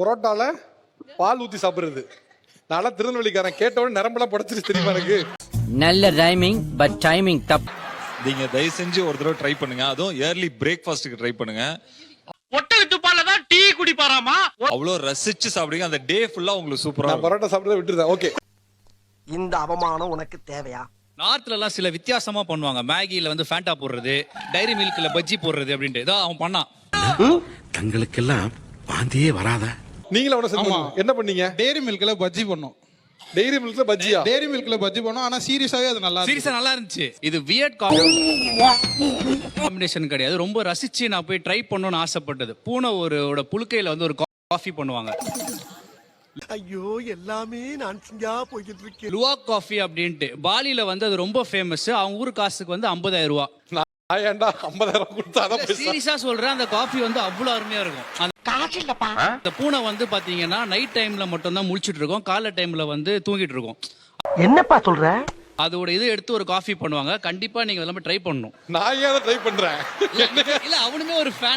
பரோட்டால பால் ஊத்தி சாப்பிடுறது. நான் திருநெல்வேலிக்காரன், கேட்டவொடனே நரம்பெல்லாம் படைச்சிட்டு தெரியுமா எனக்கு. நல்ல ரைமிங் பட் டைமிங் தப்பு. நீங்க தயவு செஞ்சு ஒரு தடவை ட்ரை பண்ணுங்க. அதுவும் ஏர்லி பிரேக்ஃபாஸ்ட்டுக்கு ட்ரை பண்ணுங்க. ஒட்டகத்து பால்ல தான் டீ குடிப்பாராமா. அவ்வளோ ரசிச்சு சாப்பிடுங்க. அந்த டே ஃபுல்லா உங்களுக்கு சூப்பரா. நான் பரோட்டா சாப்பிடுறத விட்டுருந்தேன். ஓகே, இந்த அவமானம் உனக்கு தேவையா? நார்த்ல எல்லாம் சில வித்தியாசமா பண்ணுவாங்க. மேகில வந்து ஃபேண்டா போடுறது, டைரி மில்க்ல பஜ்ஜி போடுறது அப்படின்ட்டு. இதான் அவன் பண்ணான். தங்களுக்கெல்லாம் வாந்தியே வராதா? நீங்களும் அவனை செஞ்சு என்ன பண்ணீங்க? டெய்ரி மில்க்ல பஜ்ஜி பண்ணோம். டெய்ரி மில்க்ல பஜ்ஜியா? டெய்ரி மில்க்ல பஜ்ஜி பண்ணோம். ஆனா சீரியஸாவே அது நல்லா சீரியஸா நல்லா இருந்துச்சு. இது வியர்ட் காம்பினேஷன் கிடையாது. ரொம்ப ரசிச்சு நான் போய் ட்ரை பண்ணணும்னு ஆசைப்பட்டது. பூனையோட புழுக்கையில வந்து ஒரு காஃபி பண்ணுவாங்க. ஐயோ, எல்லாமே நான் சிங்கா போய்கிட்டு இருக்கேன். லுவாக் காஃபி அப்படின்ட்டு பாலில வந்து அது ரொம்ப ஃபேமஸ். அவங்க ஊர் காசுக்கு வந்து 50,000 ரூபாய். நான் ஏன்டா 50,000 கொடுத்தாதான் சீரியஸா சொல்றேன். அந்த காஃபி வந்து அவ்வளவு அருமையா இருக்கும். அந்த பூனை வந்து பாத்தீங்கன்னா நைட் டைம்ல மட்டும் தான் முழிச்சிட்டு இருக்கும். காலை டைம்ல வந்து தூங்கிட்டு இருக்கும். என்னப்பா சொல்ற? அதோட இது எடுத்து ஒரு காஃபி பண்ணுவாங்க. கண்டிப்பா நீங்க எல்லாமே ட்ரை பண்ணணும். நான் ஏன் ட்ரை பண்றேன்? இல்ல அவனுமே ஒரு ஃபேன்.